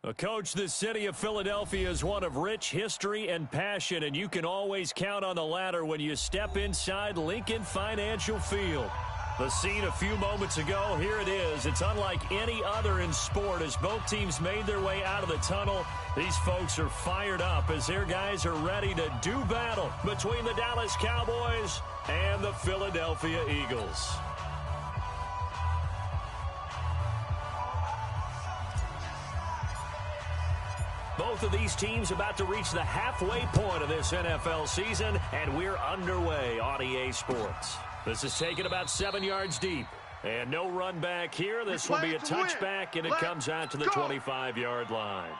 Well, Coach, the city of Philadelphia is one of rich history and passion, and you can always count on the latter when you step inside Lincoln Financial Field. The scene a few moments ago, here it is. It's unlike any other in sport as both teams made their way out of the tunnel. These folks are fired up as their guys are ready to do battle between the Dallas Cowboys and the Philadelphia Eagles. Both of these teams about to reach the halfway point of this NFL season, and we're underway on EA Sports. This is taken about 7 yards deep. And no run back here. This will be a touchback, and it comes out to the 25-yard line.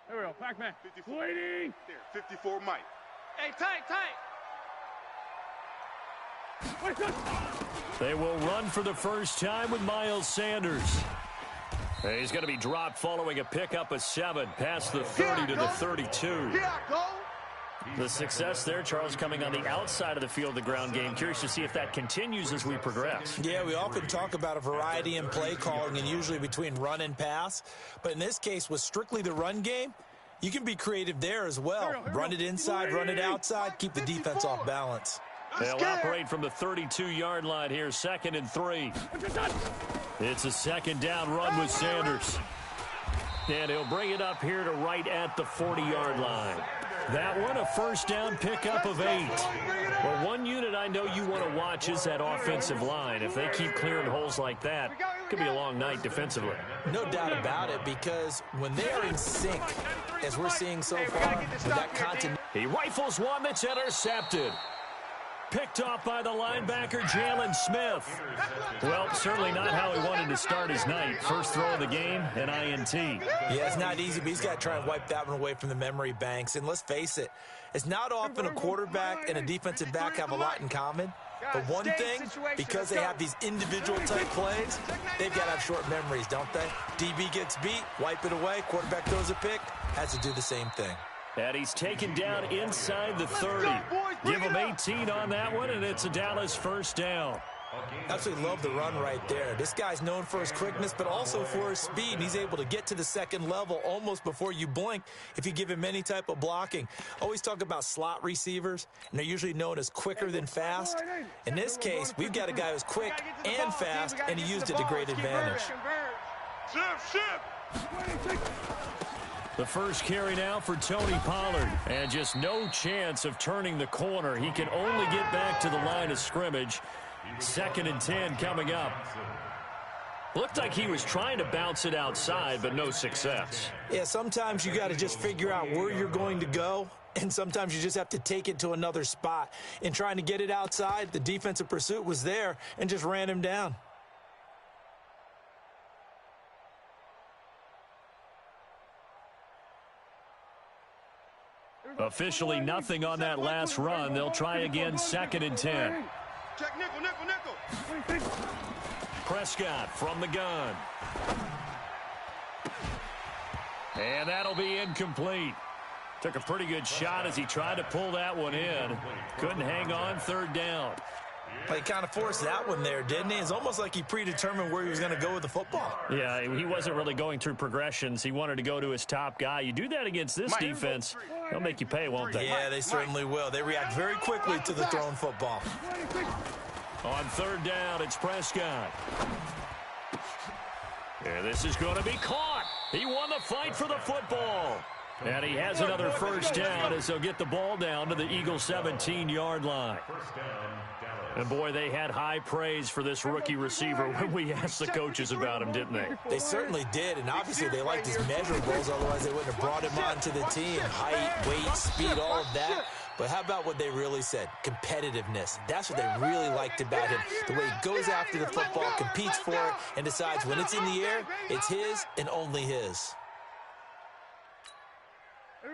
There we go. Back man. Waiting. There, 54 Mike. Hey, tight. They will run for the first time with Miles Sanders. He's going to be dropped following a pickup of 7 past the 30 to the 32. Here I go. The success there, Charles, coming on the outside of the field, the ground game. Curious to see if that continues as we progress. Yeah, we often talk about a variety in play calling and usually between run and pass. But in this case, with strictly the run game, you can be creative there as well. Run it inside, run it outside, keep the defense off balance. They'll operate from the 32-yard line here, 2nd and 3. It's a second down run with Sanders. And he'll bring it up here to right at the 40-yard line. That one, a first down pickup of 8. Well, one unit I know you want to watch is that offensive line. If they keep clearing holes like that, it could be a long night defensively. No doubt about it, because when they are in sync, as we're seeing so far, with that continuity. He rifles one that's intercepted. Picked off by the linebacker, Jalen Smith. Well, certainly not how he wanted to start his night. First throw of the game, an INT. Yeah, it's not easy, but he's got to try and wipe that one away from the memory banks. And let's face it, it's not often a quarterback and a defensive back have a lot in common. But one thing, because they have these individual type plays, they've got to have short memories, don't they? DB gets beat, wipe it away, quarterback throws a pick, has to do the same thing. And he's taken down inside the 30. Give him 18 on that one, and it's a Dallas first down. Absolutely love the run right there. This guy's known for his quickness, but also for his speed. He's able to get to the second level almost before you blink if you give him any type of blocking. Always talk about slot receivers, and they're usually known as quicker than fast. In this case, we've got a guy who's quick and fast, and he used it to great advantage. The first carry now for Tony Pollard. And just no chance of turning the corner. He can only get back to the line of scrimmage. 2nd and 10 coming up. Looked like he was trying to bounce it outside, but no success. Yeah, sometimes you got to just figure out where you're going to go, and sometimes you just have to take it to another spot. In trying to get it outside, the defensive pursuit was there and just ran him down. Officially nothing on that last run. They'll try again, 2nd and 10. Check nickel. Prescott from the gun. And that'll be incomplete. Took a pretty good shot as he tried to pull that one in. Couldn't hang on, 3rd down. He kind of forced that one there, didn't he? It's almost like he predetermined where he was going to go with the football. Yeah, he wasn't really going through progressions. He wanted to go to his top guy. You do that against this defense, they'll make you pay, won't they? Yeah, they certainly will. They react very quickly to the thrown football. On 3rd down, it's Prescott. Yeah, this is going to be caught. He won the fight for the football. And he has another first down as they'll get the ball down to the Eagles' 17-yard line. And, boy, they had high praise for this rookie receiver when we asked the coaches about him, didn't they? They certainly did, and obviously they liked his measurables, otherwise they wouldn't have brought him onto the team. Height, weight, speed, all of that. But how about what they really said? Competitiveness. That's what they really liked about him. The way he goes after the football, competes for it, and decides when it's in the air, it's his and only his.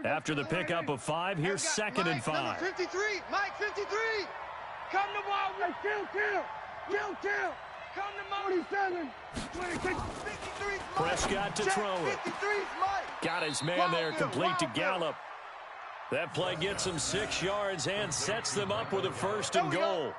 After the pickup of 5, here's second and 5. 53, Mike, 53. Come to ball. Kill. Come to 47. 26. 53, Mike. Prescott to throw it. 53, Mike. Got his man there, complete to Gallup. That play gets them 6 yards and sets them up with a first and goal.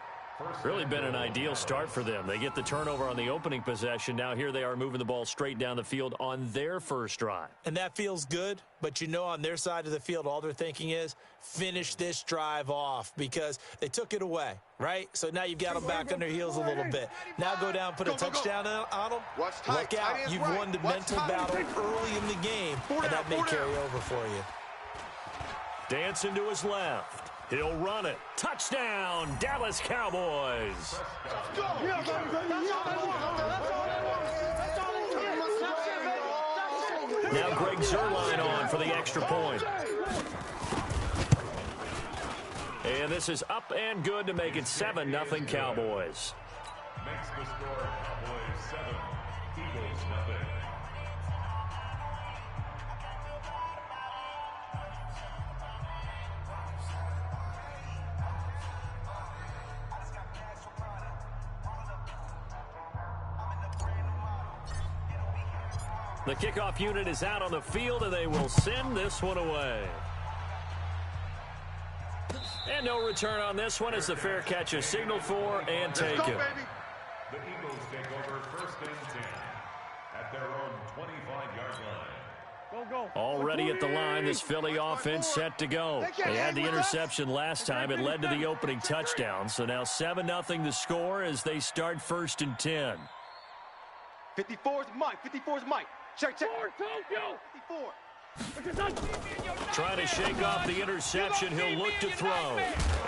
Really been an ideal start for them. They get the turnover on the opening possession. Now here they are moving the ball straight down the field on their first drive. And that feels good, but you know on their side of the field, all they're thinking is finish this drive off because they took it away, right? So now you've got them back on their heels a little bit. Now go down, put a touchdown on them. Look out. You've won the mental battle early in the game, and that may carry over for you. Dancing to his left. He'll run it. Touchdown, Dallas Cowboys. Now Greg Zuerlein on for the extra point. And this is up and good to make it 7-0 Cowboys. Makes the score Cowboys 7, Eagles 0. The kickoff unit is out on the field, and they will send this one away. And no return on this one as the fair catch is signaled for and taken. The Eagles take over first and 10 at their own 25-yard line. Go. Already at the line, this Philly offense set to go. They had the interception last time. It led to the opening touchdown. So now 7-0 the score as they start first and 10. 54 is Mike. 54 is Mike. Check. 54. Trying to shake off the interception. He'll look to throw.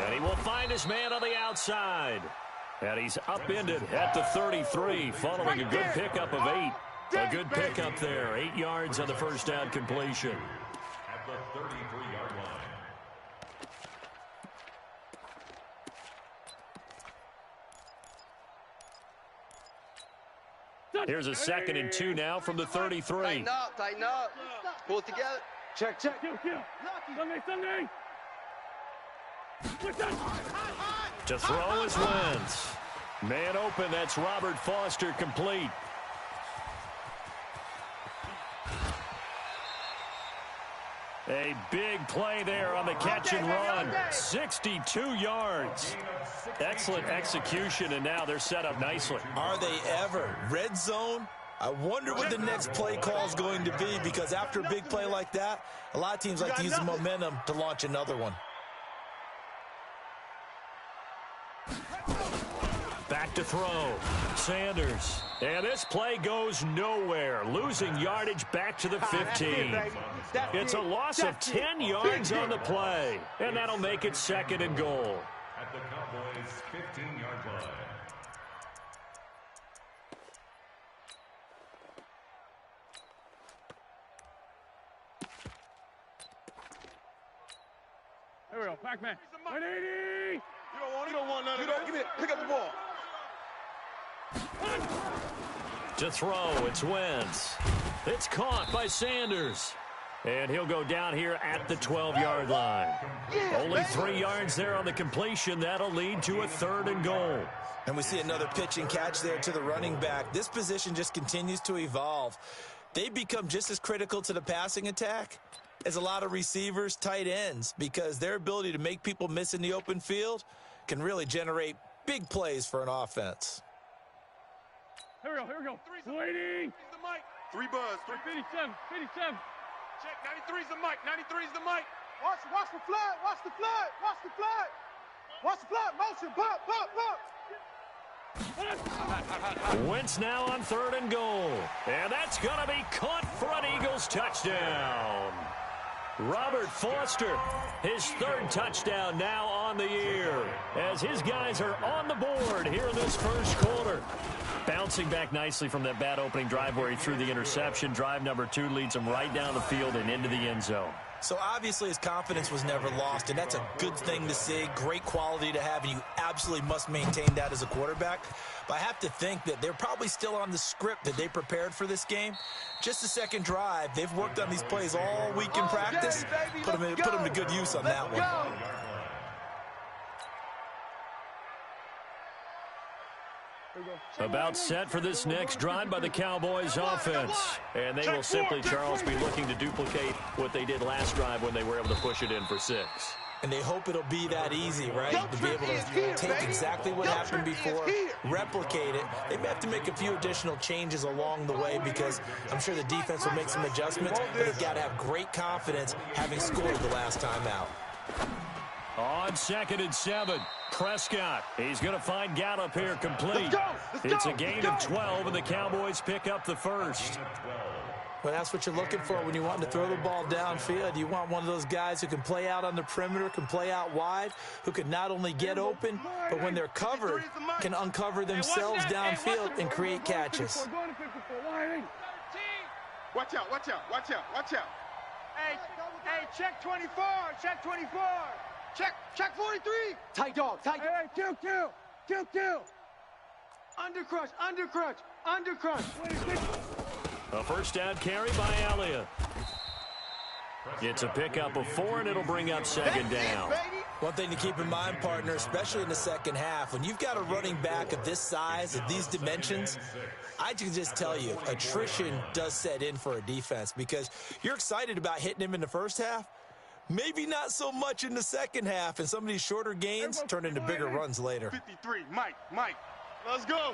And he will find his man on the outside. And he's upended at the 33 following a good pickup of 8. A good pickup there. 8 yards on the first down completion. At the 33-yard line. Here's a 2nd and 2 now from the 33. Tighten up. Pull it together. Check. Sunday. To throw is Wentz. Man open, that's Robert Foster complete. A big play there on the catch and run. 62 yards. Excellent execution, and now they're set up nicely. Are they ever? Red zone? I wonder what the next play call is going to be because after a big play like that, a lot of teams like to use the momentum to launch another one. Back to throw. Sanders. And this play goes nowhere. Losing yardage back to the 15. It's a loss of 10 yards on the play. And that'll make it 2nd and goal. At the Cowboys' 15-yard line. Here we go. Pac-Man. 180. You don't want none of that. Give me it. Pick up the ball. To throw, it's Wentz. It's caught by Sanders. And he'll go down here at the 12-yard line. Only 3 yards there on the completion. That'll lead to a 3rd and goal. And we see another pitch and catch there to the running back. This position just continues to evolve. They become just as critical to the passing attack as a lot of receivers, tight ends, because their ability to make people miss in the open field can really generate big plays for an offense. Here we go. Waiting. 3 buzz. 57. Check. 93's the mic. 93's the mic. Watch the flag. Watch the flag. Motion. Pop. Wentz now on 3rd and goal. And that's going to be caught for an Eagles touchdown. Robert Foster, his 3rd touchdown now on the year as his guys are on the board here in this first quarter. Bouncing back nicely from that bad opening drive where he threw the interception. Drive number 2 leads him right down the field and into the end zone. So obviously his confidence was never lost, and that's a good thing to see, great quality to have, and you absolutely must maintain that as a quarterback. But I have to think that they're probably still on the script that they prepared for this game. Just the second drive, they've worked on these plays all week in practice. Put them to good use on that one. About set for this next drive by the Cowboys offense. And they will simply, Charles, be looking to duplicate what they did last drive when they were able to push it in for 6. And they hope it'll be that easy, right? To be able to take exactly what happened before, replicate it. They may have to make a few additional changes along the way because I'm sure the defense will make some adjustments, but they've got to have great confidence having scored the last time out. On 2nd and 7, Prescott. He's going to find Gallup here complete. It's a gain of 12, and the Cowboys pick up the first. Well, that's what you're looking for when you're wanting to throw the ball downfield. You want one of those guys who can play out on the perimeter, can play out wide, who can not only get open, but when they're covered, can uncover themselves downfield and create catches. Watch out, watch out, watch out, watch out. Hey, check 24, check 24. Check 43. Tight dog, tight dog. Hey, kill. Undercrunch. A first down carry by Elliott. It's a pickup of 4, and it'll bring up 2nd down. One thing to keep in mind, partner, especially in the second half, when you've got a running back of this size, of these dimensions, I can just tell you, attrition does set in for a defense because you're excited about hitting him in the first half. Maybe not so much in the second half, and some of these shorter gains turn into bigger runs later. 53, Mike. Let's go.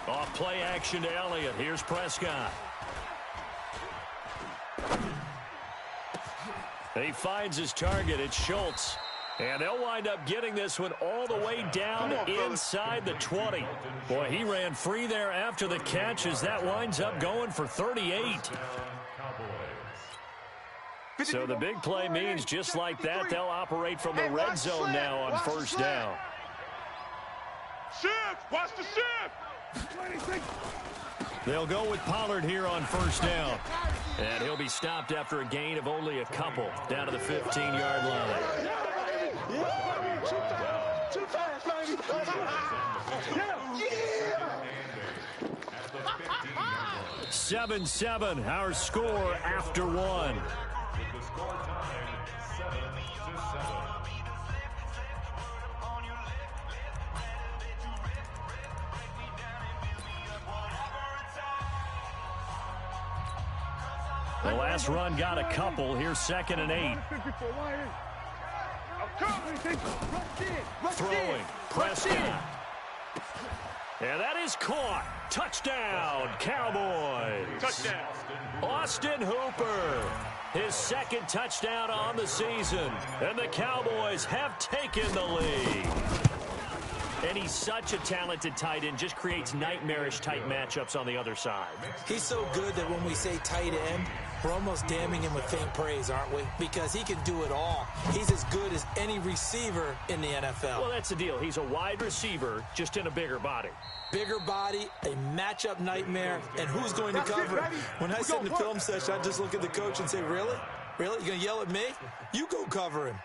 Off play action to Elliott. Here's Prescott. He finds his target. It's Schultz. And they'll wind up getting this one all the way down inside the 20. Boy, he ran free there after the catch as that winds up going for 38. So the big play means just like that, they'll operate from the red zone now on first down. Shift! Watch the shift! They'll go with Pollard here on first down. And he'll be stopped after a gain of only a couple down to the 15-yard line. Too fast, baby. 7-7, our score after 1. The score time, 7-7. The last run got a couple. Here's 2nd and 8. Throwing. Prescott. And that is caught. Touchdown, Cowboys. Touchdown. Austin Hooper. His 2nd touchdown on the season. And the Cowboys have taken the lead. And he's such a talented tight end, just creates nightmarish-type matchups on the other side. He's so good that when we say tight end, we're almost damning him with faint praise, aren't we? Because he can do it all. He's as good as any receiver in the NFL. Well, that's the deal. He's a wide receiver, just in a bigger body. Bigger body, a matchup nightmare, and who's going to cover? When I sit in the film session, I just look at the coach and say, really? Really? You're going to yell at me? You go cover him.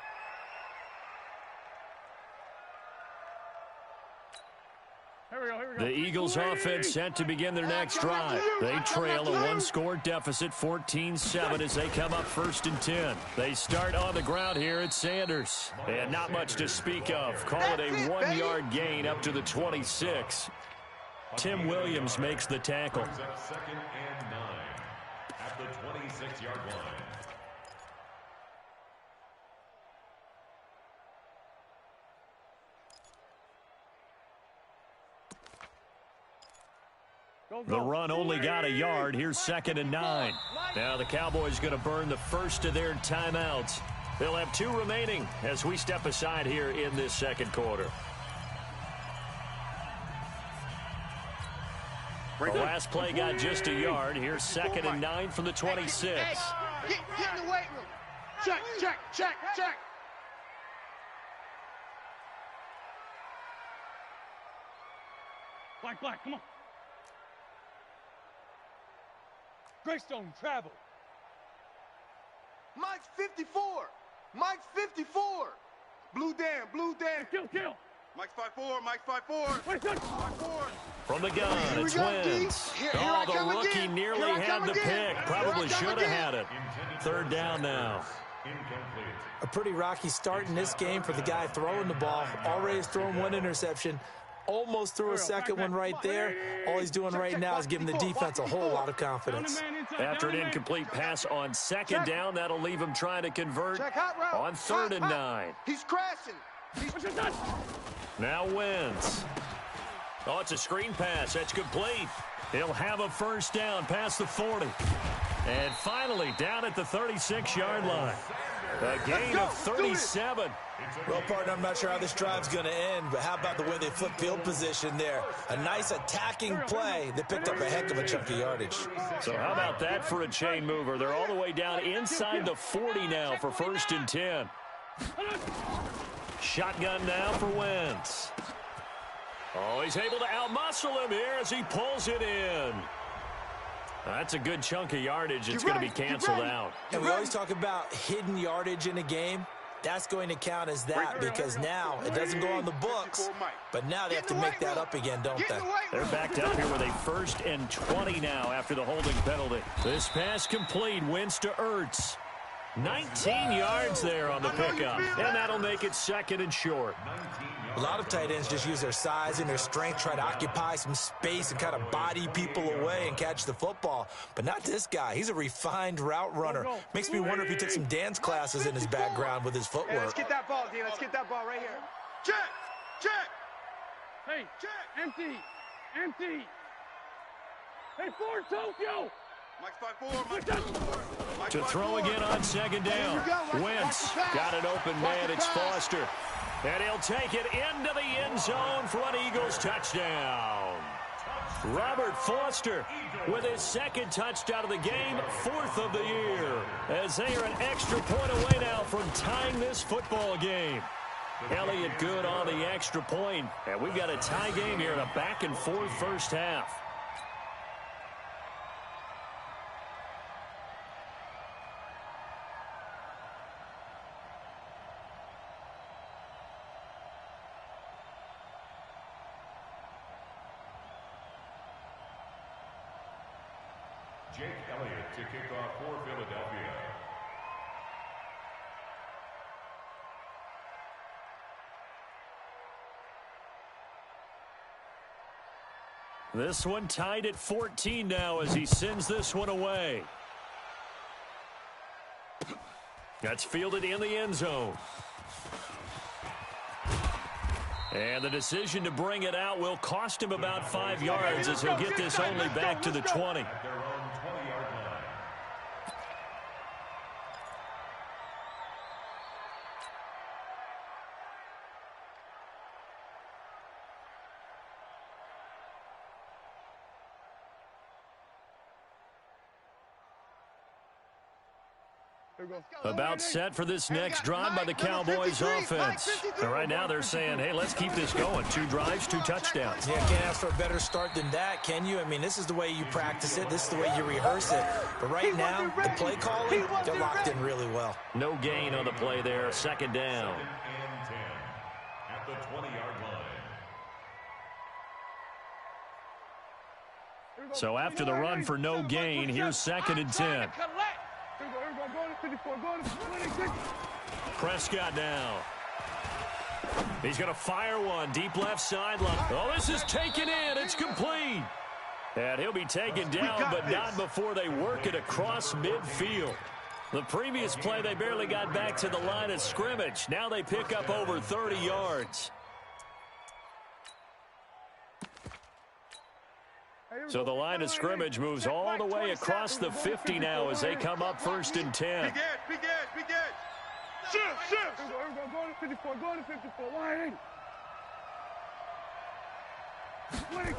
The Eagles offense set to begin their next drive. They trail a one-score deficit, 14-7, as they come up 1st and 10. They start on the ground here at Sanders. And not much to speak of. Call it a 1-yard gain up to the 26. Tim Williams makes the tackle. 2nd and 9 at the 26-yard line. The run only got a yard. Here's 2nd and 9. Now the Cowboys going to burn the first of their timeouts. They'll have 2 remaining as we step aside here in this second quarter. The last play got just a yard. Here's 2nd and 9 from the 26. Get in the weight room. Check. Black, come on. Greystone, travel. Mike's 54. Mike's 54. Blue Dan, blue Dan. Kill. Mike's 5'4", Mike's 5'4". Wait, good. 5'4". From the gun, it's Wentz. Oh, the rookie nearly had the pick. Probably should have had it. Third down now. A pretty rocky start in this game for the guy throwing the ball. Already has thrown one interception. Almost threw a second one right there. All he's doing right now is giving the defense a whole lot of confidence. After an incomplete pass on second down, that'll leave him trying to convert on 3rd and 9. He's crashing. Now Wentz. Oh, it's a screen pass. That's complete. He'll have a first down past the 40. And finally down at the 36-yard line. A gain of 37. Well, partner, I'm not sure how this drive's going to end, but how about the way they flip field position there? A nice attacking play that picked up a heck of a chunk of yardage. So how about that for a chain mover? They're all the way down inside the 40 now for 1st and 10. Shotgun now for Wentz. Oh, he's able to outmuscle him here as he pulls it in. That's a good chunk of yardage. It's going to be canceled out. And we always talk about hidden yardage in a game. That's going to count as that because now it doesn't go on the books, but now they have to make that up again, don't they? They're backed up here with a 1st and 20 now after the holding penalty. This pass complete. Wentz to Ertz. 19 yards there on the pickup, and that'll make it 2nd and short. A lot of tight ends just use their size and their strength, try to occupy some space and kind of body people away and catch the football. But not this guy. He's a refined route runner. Makes me wonder if he took some dance classes in his background with his footwork. Hey, let's get that ball, D. Let's get that ball right here. Check! Hey, Check! empty. Hey, forward Tokyo. Mike's 5'4", Mike's 5'4". Mike's To throw 5'4". again on 2nd down. Wentz got it open man. It's Foster. And he'll take it into the end zone for an Eagles touchdown. Robert Foster with his 2nd touchdown of the game, 4th of the year, as they are an extra point away now from tying this football game. Elliott good on the extra point, and we've got a tie game here in a back-and-forth first half. Jake Elliott to kick off for Philadelphia. This one tied at 14 now as he sends this one away. That's fielded in the end zone. And the decision to bring it out will cost him about 5 yards as he'll get this only back to the 20. At their own 20-yard line. About set for this next drive by the Cowboys offense. And right now they're saying, hey, let's keep this going. 2 drives, 2 touchdowns. Yeah, can't ask for a better start than that, can you? I mean, this is the way you practice it. This is the way you rehearse it. But right now, the play calling, they're locked in really well. No gain on the play there. 2nd down. 2nd and 10 at the 20-yard line. So after the run for no gain, here's 2nd and 10. Prescott now. He's going to fire one deep left sideline. Oh, this is taken in. It's complete. And he'll be taken down, but not before they work it across midfield. The previous play, they barely got back to the line of scrimmage. Now they pick up over 30 yards. So the line of scrimmage moves all the way across the 50 now as they come up 1st and 10. Big edge. Shift. Go to 54, go to 54. Wide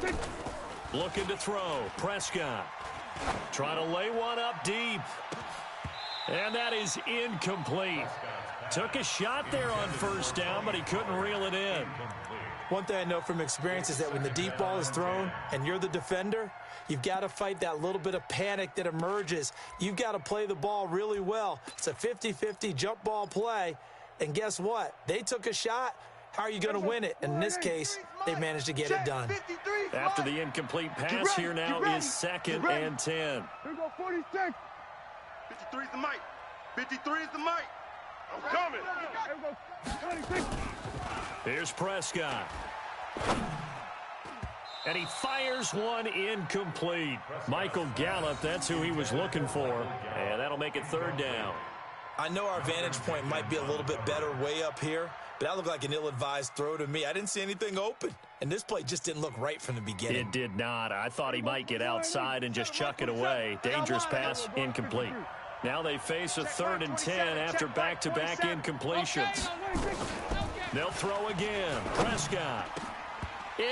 in. Looking to throw. Prescott trying to lay one up deep. And that is incomplete. Took a shot there on 1st down, but he couldn't reel it in. One thing I know from experience is that when the deep ball is thrown and you're the defender, you've got to fight that little bit of panic that emerges. You've got to play the ball really well. It's a 50-50 jump ball play, and guess what? They took a shot. How are you going to win it? And in this case, they managed to get it done. After the incomplete pass, here now is 2nd and 10. Here we go, 46. 53 is the mic. 53 is the mic. I'm coming. Here we go, 26. Here's Prescott. And he fires one incomplete. Michael Gallup, that's who he was looking for. And that'll make it 3rd down. I know our vantage point might be a little bit better way up here, but that looked like an ill-advised throw to me. I didn't see anything open, and this play just didn't look right from the beginning. It did not. I thought he might get outside and just chuck it away. Dangerous pass, incomplete. Now they face a 3rd and 10 after back-to-back incompletions. They'll throw again. Prescott.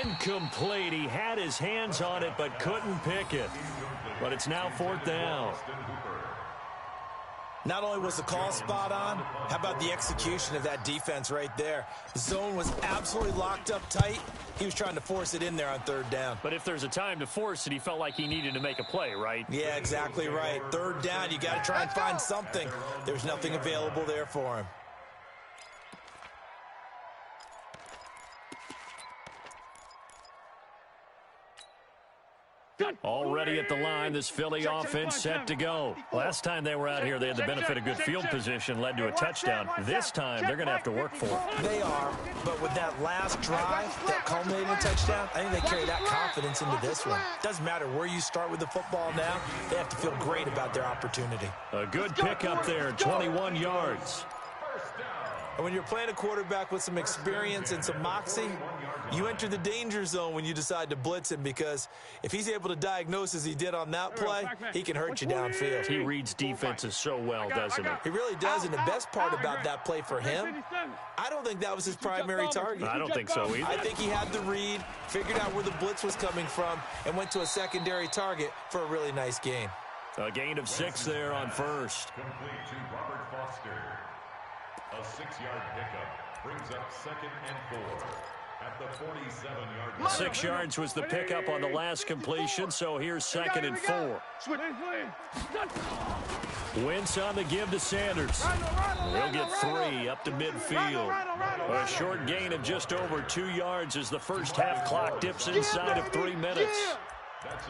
Incomplete. He had his hands on it but couldn't pick it. But it's now 4th down. Not only was the call spot on, how about the execution of that defense right there? The zone was absolutely locked up tight. He was trying to force it in there on 3rd down. But if there's a time to force it, he felt like he needed to make a play, right? Yeah, exactly right. 3rd down, you got to try and find something. There's nothing available there for him. Already at the line, this Philly offense set to go. Last time they were out here, they had the benefit of good field position, led to a touchdown. This time, they're going to have to work for it. They are, but with that last drive that culminated in a touchdown, I think they carry that confidence into this one. Doesn't matter where you start with the football now, they have to feel great about their opportunity. A good pickup there, 21 yards. And when you're playing a quarterback with some experience and some moxie, you enter the danger zone when you decide to blitz him, because if he's able to diagnose as he did on that play, he can hurt you downfield. He reads defenses so well, doesn't he? He really does, and the best part about that play for him, I don't think that was his primary target. I don't think so either. I think he had the read, figured out where the blitz was coming from, and went to a secondary target for a really nice gain. A gain of 6 there on 1st. Complete to Robert Foster. A 6-yard pickup brings up 2nd and 4 at the 47-yard line. 6 yards was the pickup on the last completion, so here's 2nd and 4. Wentz on the give to Sanders. He'll get 3 up to midfield. A short gain of just over 2 yards as the first half clock dips inside of 3 minutes.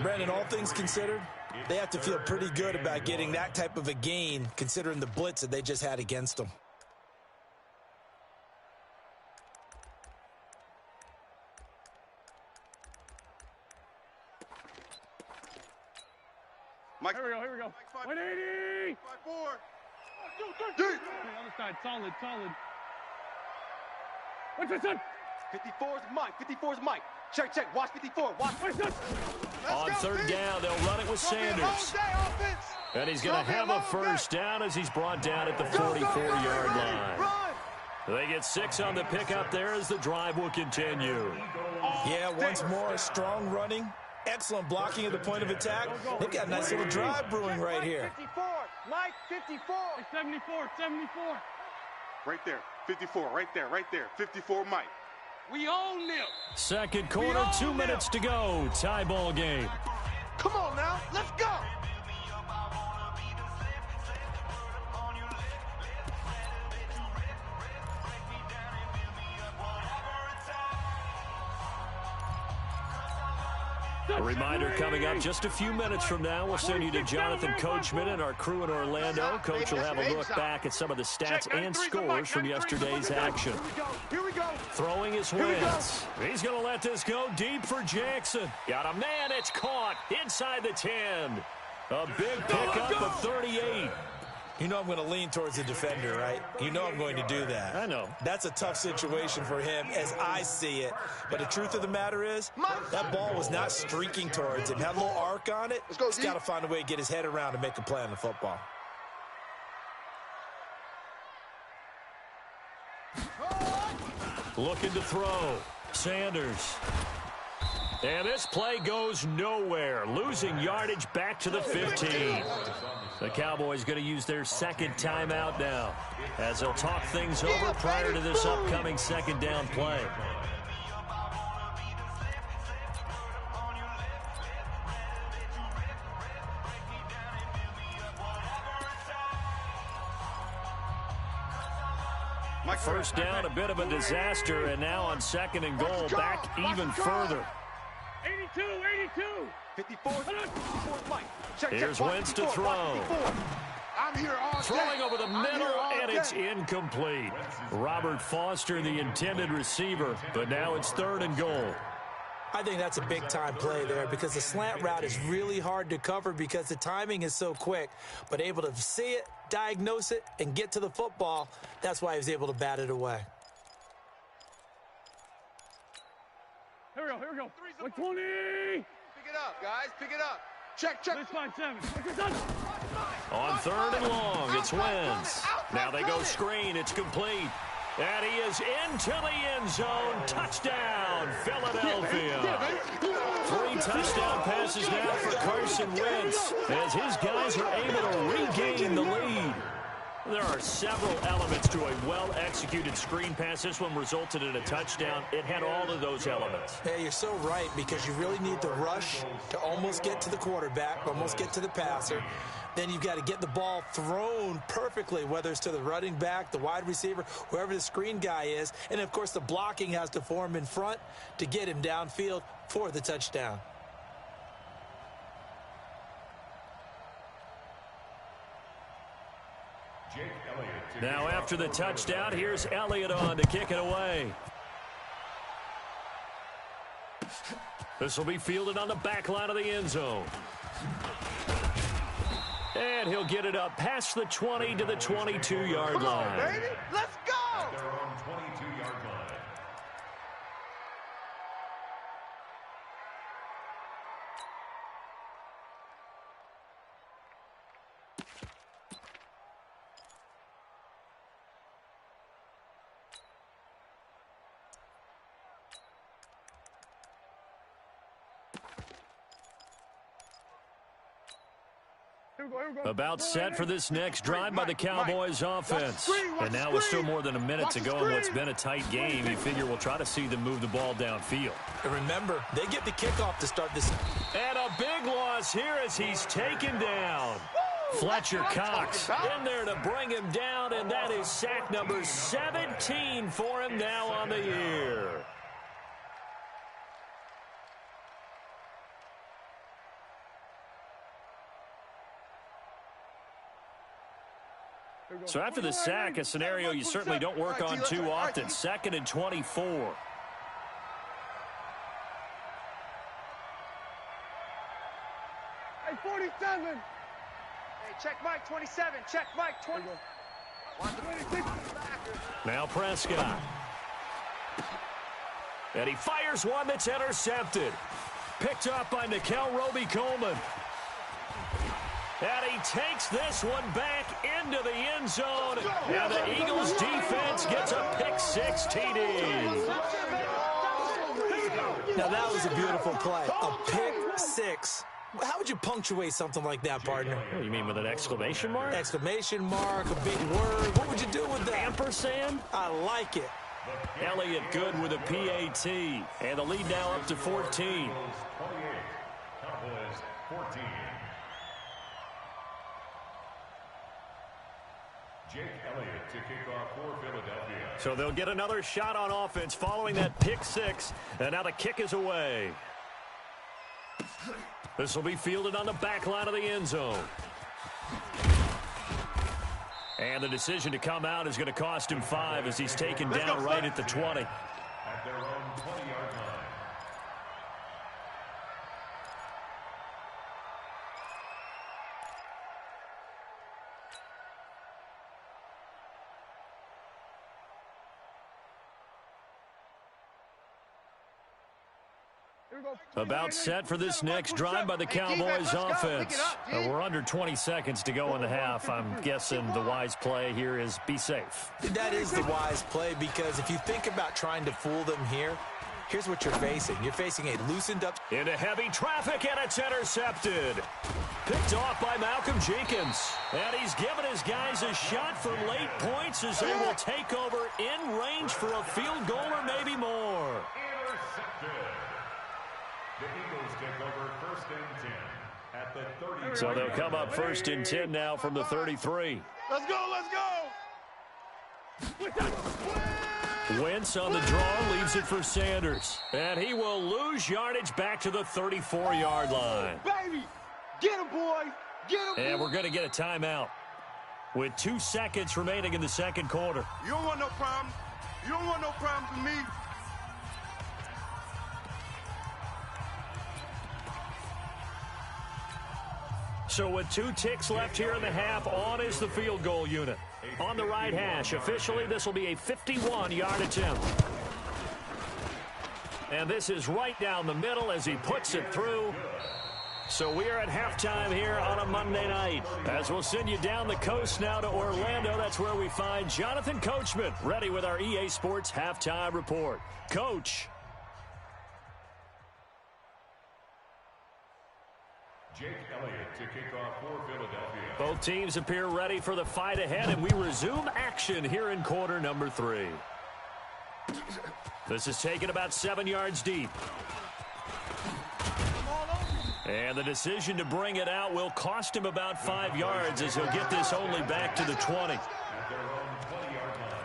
Brandon, all things considered, they have to feel pretty good about getting that type of a gain, considering the blitz that they just had against them. Mike. Here we go. 180. 5-4. Deep. Other side, solid. What's this one? 54 is Mike. 54 is Mike. Check. Watch 54. Watch. On 3rd down, they'll run it with Sanders. And he's going to have a 1st down as he's brought down at the 44-yard line. They get 6 on the pickup there as the drive will continue. Yeah, once more, strong running. Excellent blocking at the point of attack. They've got a nice little drive brewing right here. 54. Mike, 54. 74. Right there. 54. Right there. 54 Mike. We own them. Second quarter, 2 minutes to go. Tie ball game. Come on now. Let's go. A reminder coming up just a few minutes from now. We'll send you to Jonathan Coachman and our crew in Orlando. Coach will have a look back at some of the stats and scores from yesterday's action. Here we go. Throwing his Wentz. He's going to let this go deep for Jackson. Got a man. It's caught inside the 10. A big pickup of 38. You know I'm going to lean towards the defender, right? You know I'm going to do that. I know. That's a tough situation for him as I see it. But the truth of the matter is, that ball was not streaking towards him. Had a little arc on it. He's got to find a way to get his head around and make a play on the football. Looking to throw. Sanders. And this play goes nowhere. Losing yardage back to the 15. The Cowboys going to use their 2nd timeout now as they'll talk things over prior to this upcoming 2nd down play. First down, a bit of a disaster, and now on second and goal, back even further. 82, 54, Mike. Here's Wentz to throw. I'm here all day. Throwing over the middle, and it's incomplete. Robert Foster, the intended receiver, but now it's third and goal. I think that's a big-time play there because the slant route is really hard to cover because the timing is so quick. But able to see it, diagnose it, and get to the football, that's why he was able to bat it away. Here we go. 120. Pick it up, guys. Pick it up. Check. 657. On third and long, it's Wentz. Now they go screen. It's complete. And he is into the end zone. Touchdown, Philadelphia. 3 touchdown passes now for Carson Wentz as his guys are able to regain the lead. There are several elements to a well-executed screen pass. This one resulted in a touchdown. It had all of those elements. Yeah, you're so right because you really need the rush to almost get to the quarterback, almost get to the passer. Then you've got to get the ball thrown perfectly, whether it's to the running back, the wide receiver, whoever the screen guy is. And, of course, the blocking has to form in front to get him downfield for the touchdown. Now after the touchdown, here's Elliott on to kick it away. This will be fielded on the back line of the end zone. And he'll get it up past the 20 to the 22-yard line. Baby, let's go! At their own 22-yard line. About set for this next drive by the Cowboys offense. And now with still more than a minute to go in what's been a tight game, you figure we'll try to see them move the ball downfield. And remember, they get the kickoff to start this. And a big loss here as he's taken down. Fletcher Cox in there to bring him down, and that is sack number 17 for him now on the year. So after the sack, a scenario you certainly don't work on too often. 2nd and 24. Hey, 47. Hey, check Mike, 27. Check Mike, 20. Now Prescott. And he fires one that's intercepted. Picked up by Nickel Roby-Coleman. And he takes this one back into the end zone. And the Eagles defense gets a pick-6 TD. Now, that was a beautiful play. A pick-6. How would you punctuate something like that, partner? What do you mean, with an exclamation mark? Exclamation mark, a big word. What would you do with that? Ampersand? I like it. Elliott good with a PAT. And the lead now up to 14. 28. Cowboys 14. Jake Elliott to kick off for Philadelphia. So they'll get another shot on offense following that pick-6. And now the kick is away. This will be fielded on the back line of the end zone. And the decision to come out is going to cost him 5 as he's taken down right at the 20. At their own 20-yard line. About set for this next drive by the Cowboys offense. We're under 20 seconds to go in the half. I'm guessing the wise play here is be safe. That is the wise play because if you think about trying to fool them here, here's what you're facing. You're facing a loosened up. Into heavy traffic, and it's intercepted. Picked off by Malcolm Jenkins. And he's given his guys a shot for late points as they will take over in range for a field goal or maybe more. Intercepted. The Eagles take over 1st and 10 at the 30. So they'll come up 1st and 10 now from the 33. Let's go, let's go. Wentz on the draw, leaves it for Sanders. And he will lose yardage back to the 34-yard line. Baby, get him, boys. Get him, And we're going to get a timeout with 2 seconds remaining in the second quarter. You don't want no problems. You don't want no problems with me. So with 2 ticks left here in the half, on is the field goal unit. On the right hash, officially this will be a 51-yard attempt. And this is right down the middle as he puts it through. So we are at halftime here on a Monday night. As we'll send you down the coast now to Orlando, that's where we find Jonathan Coachman, ready with our EA Sports Halftime Report. Coach. Jake Elliott to kick off for Philadelphia. Both teams appear ready for the fight ahead, and we resume action here in quarter number 3. This is taken about 7 yards deep. And the decision to bring it out will cost him about 5 yards as he'll get this only back to the 20. At their own 20-yard line.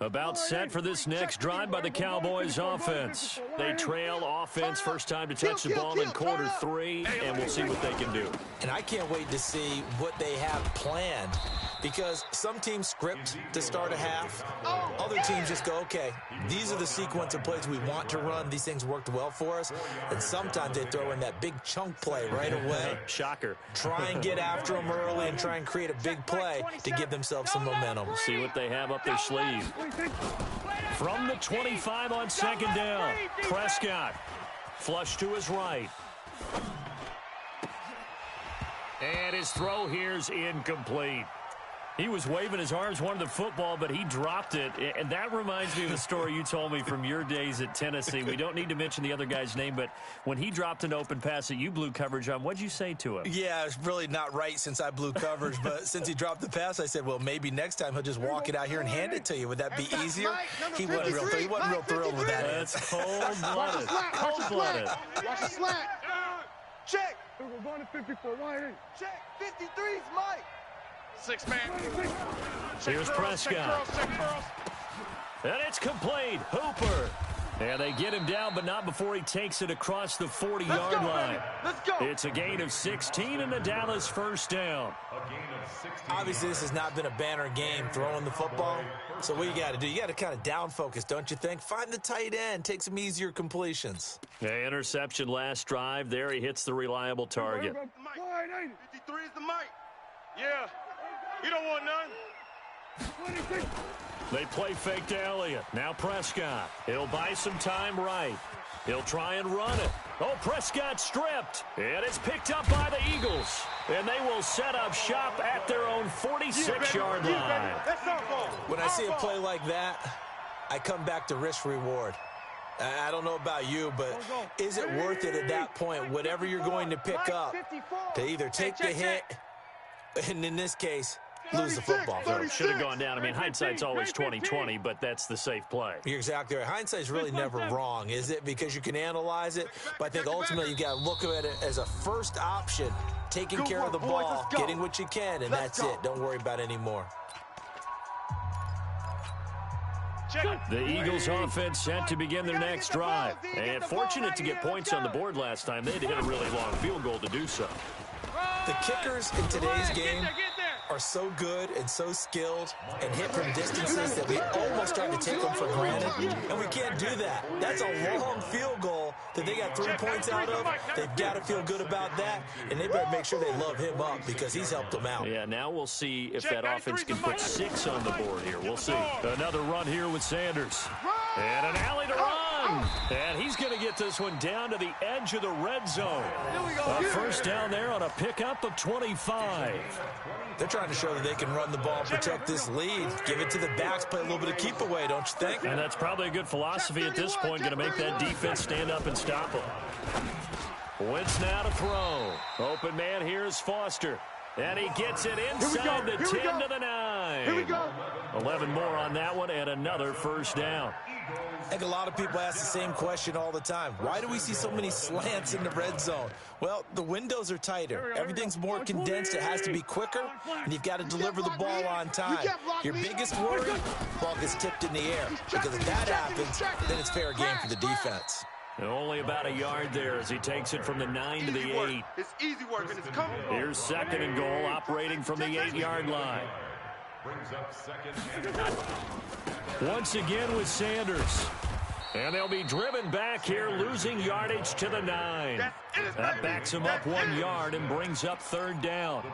About set for this next drive by the Cowboys offense. They trail offense first time to touch the ball in quarter 3, and we'll see what they can do. And I can't wait to see what they have planned, because some teams script to start a half. Other teams just go, okay, these are the sequence of plays we want to run. These things worked well for us. And sometimes they throw in that big chunk play right away. Shocker. Try and get after them early and try and create a big play to give themselves some momentum. See what they have up their sleeve. From the 25 on second down, Prescott. Flush to his right. And his throw here's incomplete. He was waving his arms, wanted the football, but he dropped it. And that reminds me of a story you told me from your days at Tennessee. We don't need to mention the other guy's name, but when he dropped an open pass that you blew coverage on, what'd you say to him? Yeah, it's really not right since I blew coverage, but since he dropped the pass, I said, well, maybe next time he'll just walk it out here and hand it to you. Would that be easier? He wasn't real thrilled with that. That's cold-blooded. Cold-blooded. Watch the slant. Check. We're going to 54. Right in. Check. 53's Mike. 6-man. Here's Prescott. And it's complete. Hooper. And they get him down, but not before he takes it across the 40-yard line. Let's go. It's a gain of 16 and a Dallas first down. A gain of 16. Obviously, this has not been a banner game throwing the football. So what you got to do, you got to kind of down focus, don't you think? Find the tight end, take some easier completions. The interception last drive. There he hits the reliable target. 53 is the Mike. Yeah. You don't want none. They play fake to Elliott. Now Prescott. He'll buy some time right. He'll try and run it. Oh, Prescott stripped. And it's picked up by the Eagles. And they will set up shop at their own 46-yard line. That's our ball. When I see a play like that, I come back to risk-reward. I don't know about you, but is it worth it at that point, whatever you're going to pick up, to either take the hit, and in this case, lose the football? Should have gone down. I mean, hindsight's always 20/20, but that's the safe play. You're exactly right. Hindsight's really never wrong, is it? Because you can analyze it, but I think ultimately you got to look at it as a first option, taking care of the ball, getting what you can, and that's it. Don't worry about any more. The Eagles offense set to begin their next drive. And fortunate to get points on the board last time. They had to hit a really long field goal to do so. The kickers in today's game are so good and so skilled and hit from distances that we almost try to take them for granted, and we can't do that. That's a long field goal that they got 3 points out of. They've got to feel good about that, and they better make sure they love him up because he's helped them out. Yeah, now we'll see if that offense can put 6 on the board here. We'll see. Another run here with Sanders. And an alley to run. And he's going to get this one down to the edge of the red zone. A first down there on a pickup of 25. They're trying to show that they can run the ball, protect this lead, give it to the backs, play a little bit of keep away, don't you think? And that's probably a good philosophy at this point, going to make that defense stand up and stop them. Wentz now to throw. Open man here is Foster. And he gets it inside the 10 to the 9. Here we go. 11 more on that one and another first down. I think a lot of people ask the same question all the time. Why do we see so many slants in the red zone? Well, the windows are tighter. Everything's more condensed. It has to be quicker, and you've got to deliver the ball on time. Your biggest worry, ball gets tipped in the air. Because if that happens, then it's fair game for the defense. Only about a yard there as he takes it from the 9 to the 8. It's easy work, and it's coming. Here's second and goal, operating from the 8-yard line. Brings up second. Once again with Sanders. And they'll be driven back here, losing yardage to the 9. That backs him up 1 yard and brings up third down.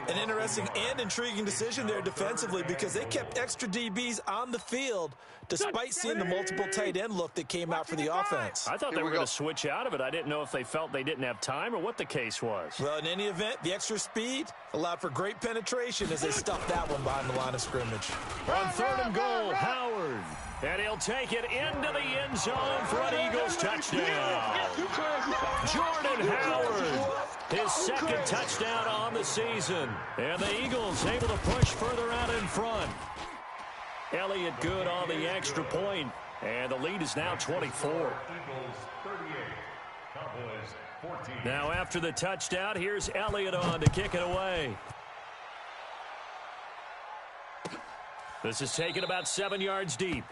An interesting and intriguing decision there defensively because they kept extra DBs on the field despite seeing the multiple tight end look that came out for the offense. I thought they were going to switch out of it. I didn't know if they felt they didn't have time or what the case was. Well, in any event, the extra speed allowed for great penetration as they stuffed that one behind the line of scrimmage. On third and goal, Howard. And he'll take it into the end zone for an Eagles touchdown. Jordan Howard, his second touchdown on the season. And the Eagles able to push further out in front. Elliott good on the extra point, and the lead is now 24. Eagles 38, Cowboys 14. Now after the touchdown, here's Elliott on to kick it away. This is taken about 7 yards deep.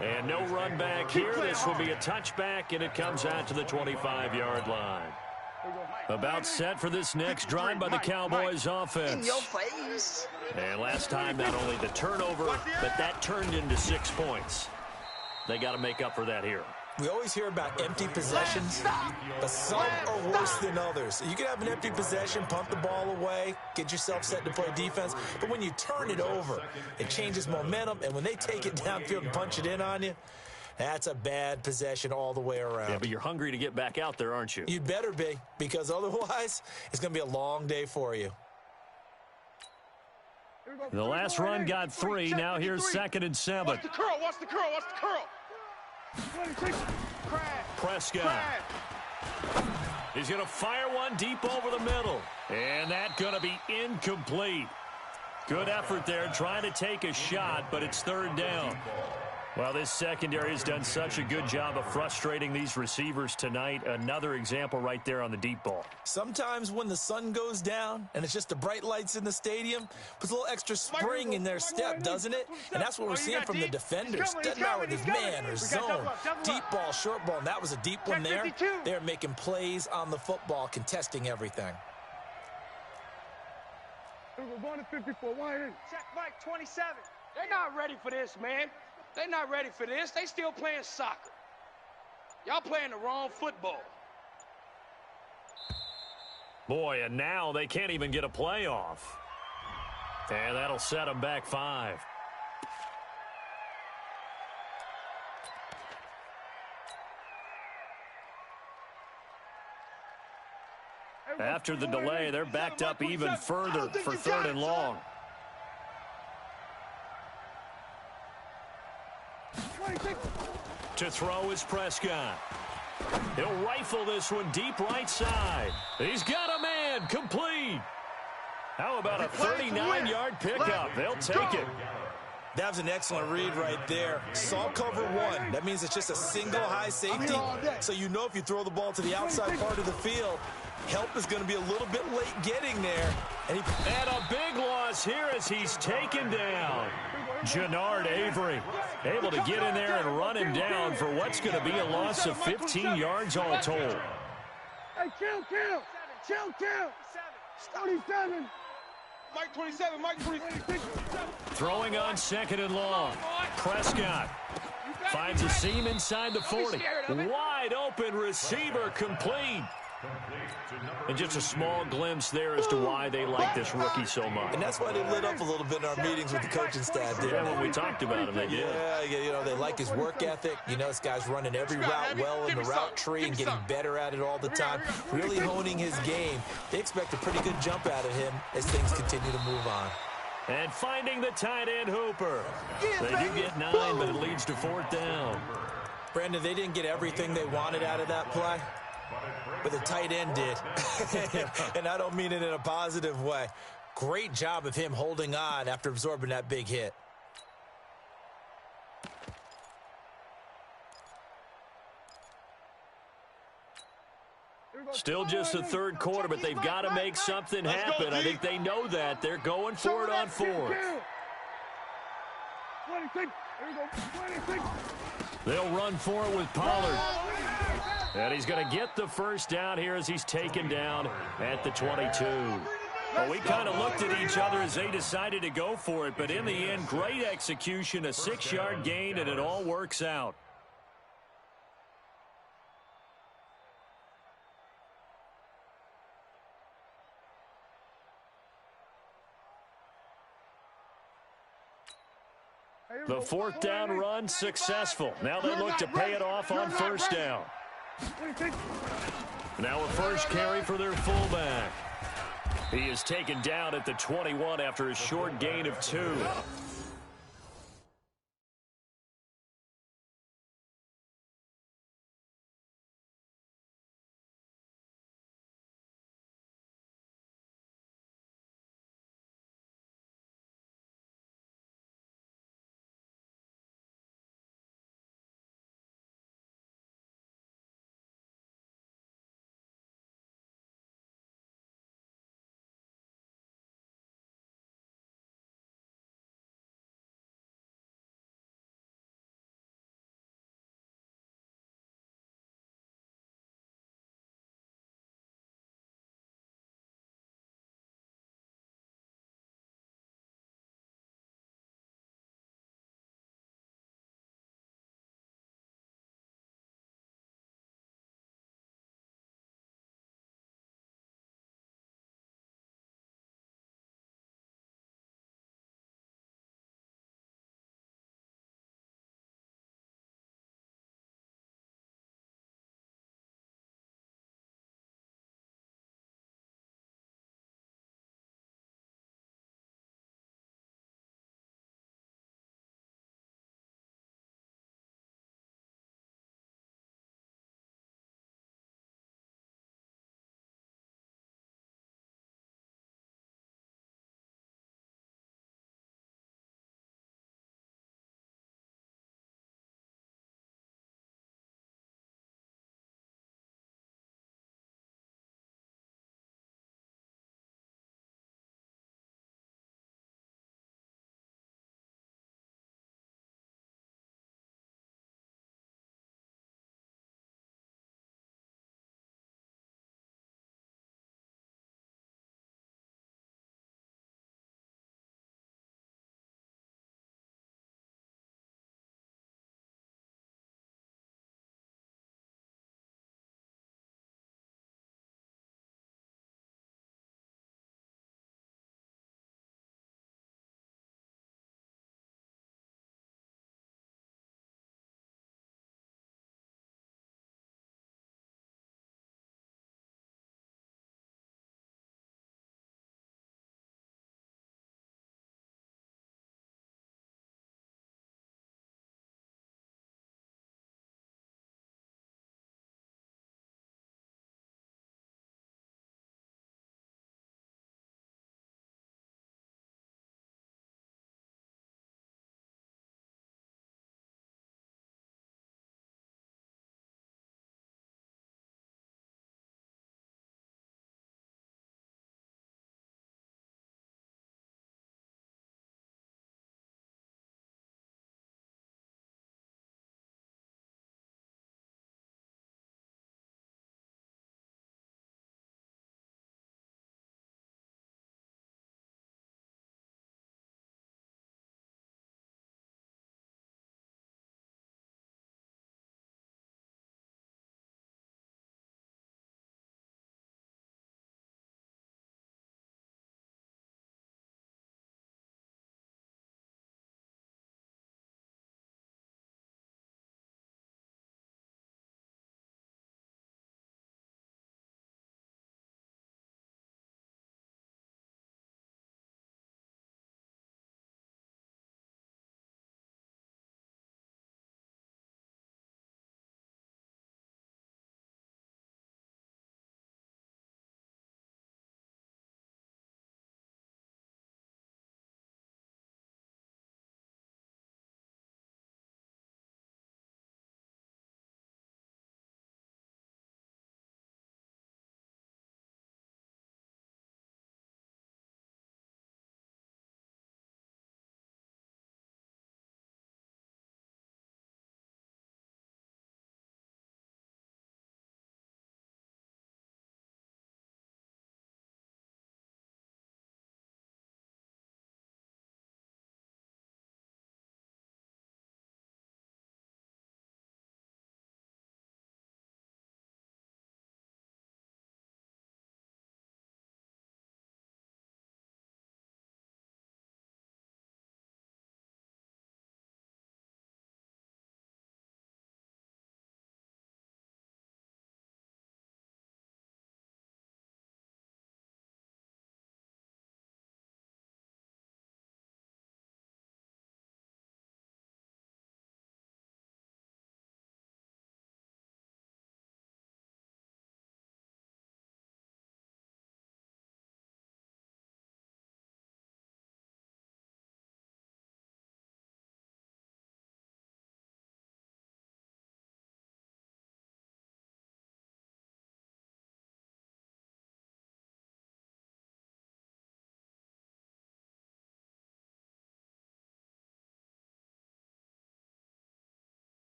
And no run back here. This will be a touchback, and it comes out to the 25-yard line. About set for this next drive by the Cowboys offense. In your face. And last time, not only the turnover, but that turned into 6 points. They got to make up for that here. We always hear about empty possessions, but some are worse than others. You can have an empty possession, punt the ball away, get yourself set to play defense, but when you turn it over, it changes momentum, and when they take it downfield and punch it in on you, that's a bad possession all the way around. Yeah, but you're hungry to get back out there, aren't you? You'd better be, because otherwise, it's going to be a long day for you. The last run got 3. Now here's second and 7. Watch the curl. Watch the curl. Watch the curl. Prescott. He's going to fire one deep over the middle. And that's going to be incomplete. Good effort there trying to take a shot, but it's third down. Well, this secondary has done such a good job of frustrating these receivers tonight. Another example right there on the deep ball. Sometimes when the sun goes down and it's just the bright lights in the stadium, puts a little extra spring in their step, doesn't it? And that's what we're seeing from the defenders. Doesn't matter whether it's man or zone, deep ball, short ball, and that was a deep one there. They're making plays on the football, contesting everything. Going to 54. Check Mike 27. They're not ready for this, man. They're not ready for this. They still playing soccer. Y'all playing the wrong football. Boy, and now they can't even get a playoff. And that'll set them back 5. After the delay, they're backed up even further for third and long. To throw is Prescott. He'll rifle this one deep right side. He's got a man, complete. How about a 39-yard pickup? They'll take it. That was an excellent read right there. Saw cover 1. That means it's just a single high safety. So you know if you throw the ball to the outside part of the field, help is going to be a little bit late getting there. And a big loss here as he's taken down. Jannard Avery able to get in there and run him down for what's going to be a loss of 15 yards all told. Hey, chill. 27. Mike 27, Mike 27. Throwing on second and long. Prescott finds a seam inside the 40. Wide open receiver, complete. And just a small glimpse there as to why they like this rookie so much. And that's why they lit up a little bit in our meetings with the coaching staff. Yeah, when we talked about him, they did. Yeah, you know, they like his work ethic. You know, this guy's running every route well in the route tree and getting better at it all the time. Really honing his game. They expect a pretty good jump out of him as things continue to move on. And finding the tight end Hooper. They do get 9, but it leads to fourth down. Brandon, they didn't get everything they wanted out of that play. but the tight end did. And I don't mean it in a positive way. Great job of him holding on after absorbing that big hit. Still just the third quarter, but they've got to make something happen. I think they know that. They're going for it on fourth. They'll run for it with Pollard. And he's going to get the first down here as he's taken down at the 22. Well, we kind of looked at each other as they decided to go for it, but in the end, great execution, a 6-yard gain, and it all works out. The fourth down run successful. Now they look to pay it off on first down. Now a first carry for their fullback. He is taken down at the 21 after a short gain of 2.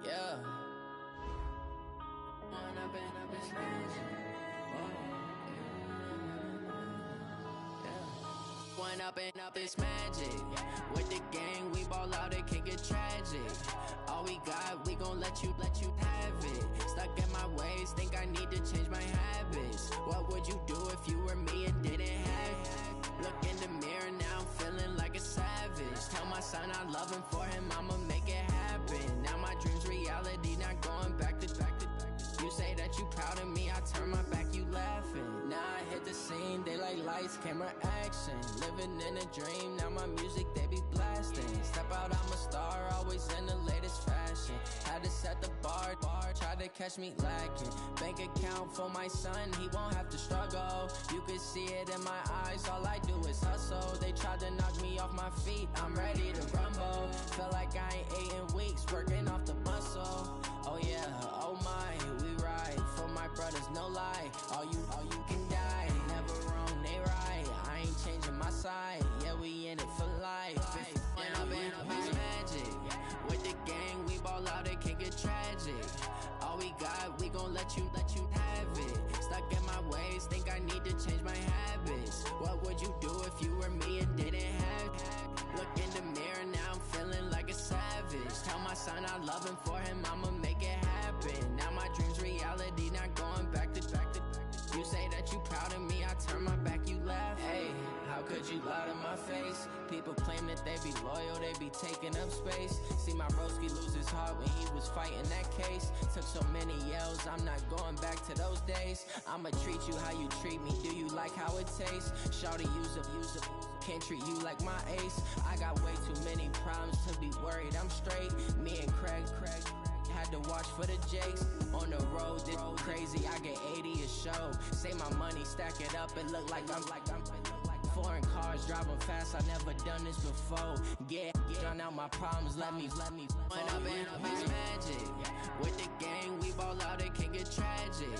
Yeah. One up and up is magic. One up and up is magic. With the gang, we ball out, it can get tragic. All we got, we gon' let you have it. Stuck in my ways, think I need to change my habits. What would you do if you were me and didn't have it? Look in the mirror, now I'm feeling like a savage. Tell my son I love him, for him I'ma make it happen. Now my dream's reality, not going back to. You say that you proud of me, I turn my back, you laughing. Now I hit the scene, they like lights, camera, action. Living in a dream, now my music, they be blasting. Step out, I'm a star, always in the latest fashion. Had to set the bar, try to catch me lacking. Bank account for my son, he won't have to struggle. You can see it in my eyes, all I do is hustle. They tried to knock me off my feet, I'm ready to rumble. Feel like I ain't ate in weeks, working off the muscle. Oh yeah, oh my, we ride for my brothers, no lie. All you can die, never wrong, they right. I ain't changing my side, yeah, we in it for life. When up and up is magic. With the gang, we ball out, it can get tragic. All we got, we gon' let you have it. Stuck in my ways, think I need to change my habits. What would you do if you were me and didn't have it? Look in the mirror, now I'm feeling like a savage. Tell my son I love him, for him I'ma make it happen. Now my dream's reality, not going back to. You say that you proud of me, I turn my back, you laugh. Hey, how could you lie to my face? People claim that they be loyal, they be taking up space. See my broski lose his heart when he was fighting that case. Took so many yells, I'm not going back to those days. I'ma treat you how you treat me, do you like how it tastes? Shawty, use up, can't treat you like my ace. I got way too many problems to be worried, I'm straight. Me and Craig had to watch for the Jakes. On the road, this crazy, I get 80 a show. Say my money, stack it up, it look like I'm foreign cars, driving fast, I never done this before. Get drown out my problems, let me One up and up is magic. With the gang, we ball out, it can get tragic.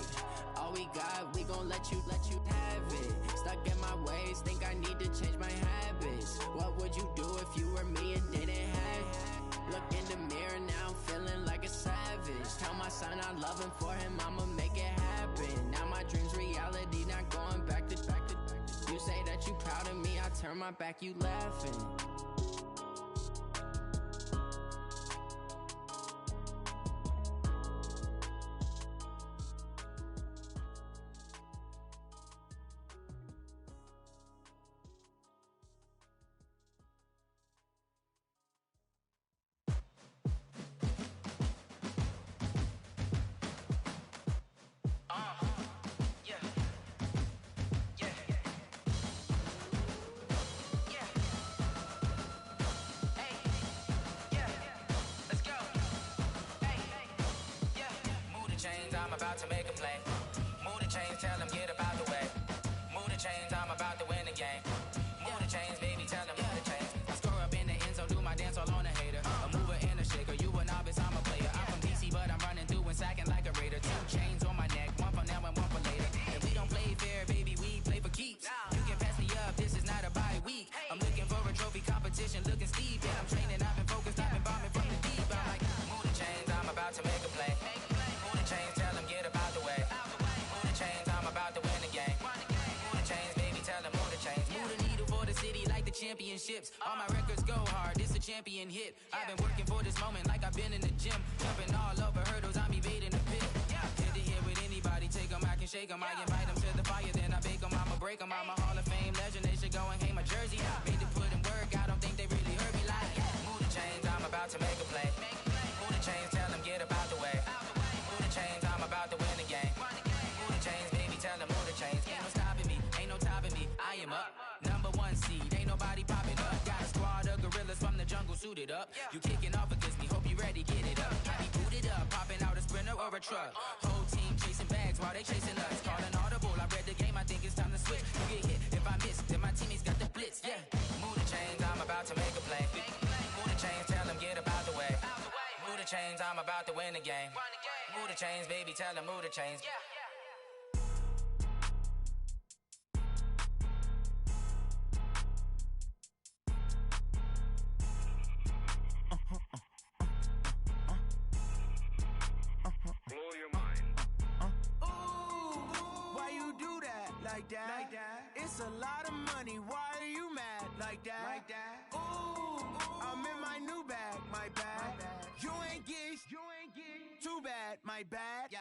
All we got, we gon' let you have it. Stuck in my ways, think I need to change my habits. What would you do if you were me and didn't have it? Look in the mirror, now I'm feeling like a savage. Tell my son I love him, for him I'ma make it happen. Now my dream's reality, not going back to. You say that you proud of me, I turn my back, you laughing. I'm about to make a play. Move the chains, tell them get about the way. Move the chains, I'm about to win the game. Move the chains, baby, tell them move the chains. I score up in the end zone, do my dance all on a hater. A mover and a shaker, you a novice, I'm a player. I'm from DC, but I'm running through and sacking like a raider. 2 chains on my neck, one for now and one for later. If we don't play fair, baby, we play for keeps. You can pass me up, this is not a bye week. I'm looking for a trophy competition, looking steep. Yeah, I'm training, I've been focused, I've been bombing from the deep. I'm like, move the chains, I'm about to make a play. Move the chains, tell them get about the way. Move the chains, I'm about to win the game. Move the chains, baby, tell them move the chains. Move the needle for the city like the championships. All my records go hard, this a champion hit. I've been working for this moment like I've been in the gym. Jumping all over hurdles, I'm evading the pit. Head to head with anybody, take them, I can shake them. I invite them to the fire, then I bake them, I'ma break them. I'm a Hall of Fame legend, they should go and hang my jersey. Made to put in work, I don't think they really heard me like. Move the chains, I'm about to make a play. Move the chains, tell them get about the way. Move the chains, I'm about to win the game. Move the chains, baby, tell them move the chains. Ain't no stopping me, ain't no topping me. I am up, number 1 seed, ain't nobody popping up. Got a squad of gorillas from the jungle suited up. You kicking off against me, hope you ready, get it up. I be booted up, popping out a sprinter or a truck. Whole team chasing bags while they chasing us. Calling audible, I read the game, I think it's time to switch. You get hit, if I miss, then my teammates got the blitz, yeah. Move the chains, I'm about to make a play. Move the chains, tell them get about the way. Move the chains, I'm about to win the game. Move the chains, baby, tell them move the chains. like that. It's a lot of money, why are you mad like that? Ooh, I'm in my new bag, my bad. You ain't get too bad, my bad.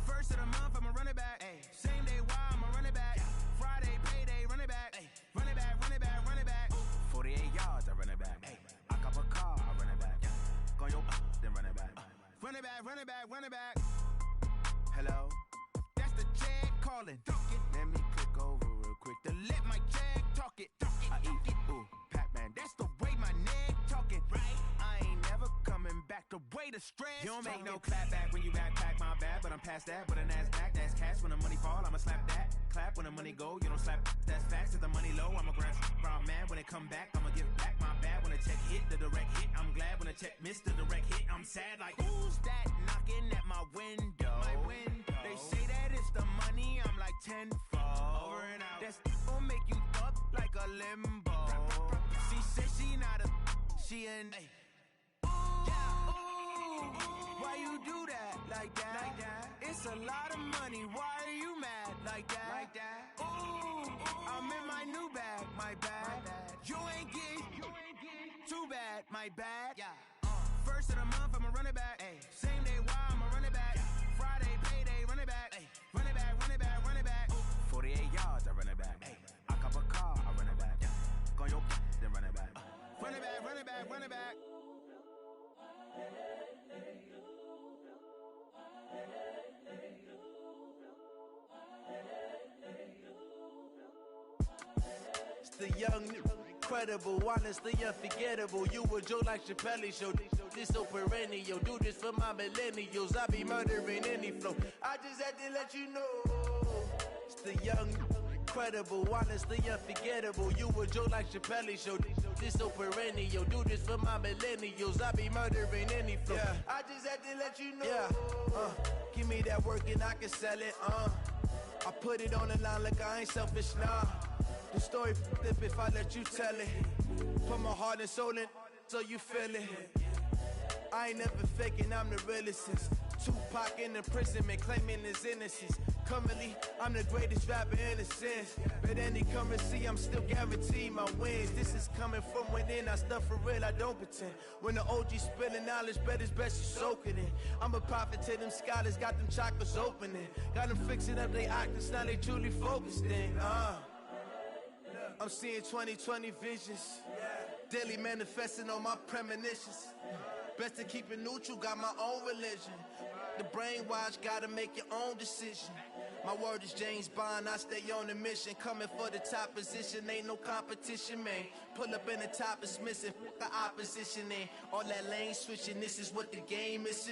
First of the month, I'ma run it back. Same day, why I'ma run it back. Friday, payday, run it back. Run it back, run it back, run it back. 48 yards, I run it back. I cop a car, I run it back. Go your then run it back. Run it back, run it back, run it back. Hello, that's the jag calling. Let me click over real quick to let my jag talk it. I eat it, ooh, Pac-Man. That's the way my neck talking. Right, I ain't never coming back. The way the stress. You don't make no clap back when you backpack my bad, but I'm past that. With a NASDAQ, that's cash. When the money fall, I'ma slap that. Clap when the money go, you don't slap. That's facts. If the money low, I'ma grab brown man. When it come back, I'ma give back my bad. When the check hit, the direct hit. I'm glad when the check missed the direct hit. I'm sad like who's that knocking at my window? They say that it's the money. I'm like tenfold. Over and out. That's gon' make you up like a limbo. She said she not a. She an. Why you do that like that? It's a lot of money. Why are you mad like that? Ooh, I'm in my new bag, my bad. You ain't get too bad, my bad. First of the month, I'ma run it back. Same day, why I'ma run it back. Friday, payday, run it back. Run it back, run it back, run it back. 48 yards, I run it back. I cop a car, I run it back. Go your then run it back. Run it back, run it back, run it back. It's the young, incredible, honestly unforgettable. You a Joe like Chappelle show. This so perennial. Do this for my millennials. I be murdering any flow. I just had to let you know. It's the young, incredible, honestly unforgettable. You a Joe like Chappelle show. This so perennial. Do this for my millennials. I be murdering any flow. I just had to let you know. Give me that work and I can sell it. I put it on the line like I ain't selfish, nah. The story flip if I let you tell it. Put my heart and soul in so you feel it. I ain't never faking, I'm the realest since Tupac in imprisonment, claiming his innocence. Currently, I'm the greatest rapper in a sense. But any currency, I'm still guaranteed my wins. This is coming from within, I stuff for real, I don't pretend. When the OG spilling knowledge, bet it's best you soak it in. I'm a prophet to them scholars, got them chakras opening. Got them fixing up they octaves, now they truly focused in. I'm seeing 2020 visions. Daily manifesting on my premonitions. Best to keep it neutral, got my own religion. The brainwash, gotta make your own decision. My word is James Bond, I stay on the mission. Coming for the top position, ain't no competition, man. Pull up in the top is missing, the opposition ain't. All that lane switching, this is what the game is.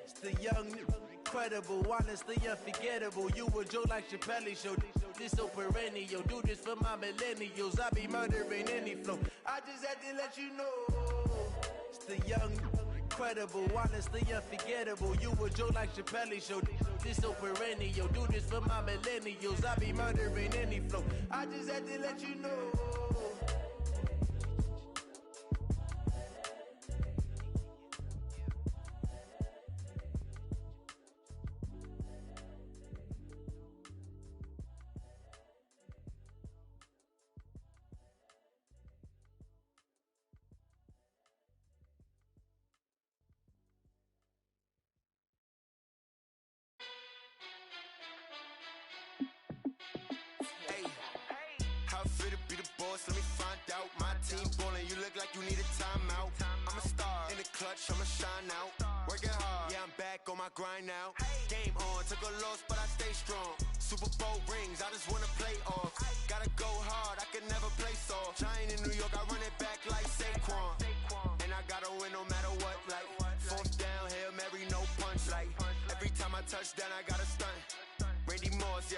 It's the young, incredible, honestly unforgettable. You a Joe like Chappelle show. This so perennial. Do this for my millennials. I be murdering any flow. I just had to let you know. It's the young, incredible, honestly unforgettable. You a Joe like Chappelle show. This so perennial. Do this for my millennials. I be murdering any flow. I just had to let you know. Let me find out. My team ballin', you look like you need a timeout. I'm a star in the clutch, I'ma shine out. Working hard, yeah, I'm back on my grind now. Game on, took a loss, but I stay strong. Super Bowl rings, I just wanna play off. Gotta go hard, I can never play soft. Giant in New York, I run it back like Saquon. And I gotta win no matter what, like fourth down, Hail Mary, no punch. Like every time I touch down, I gotta stunt. Randy Moss, yeah.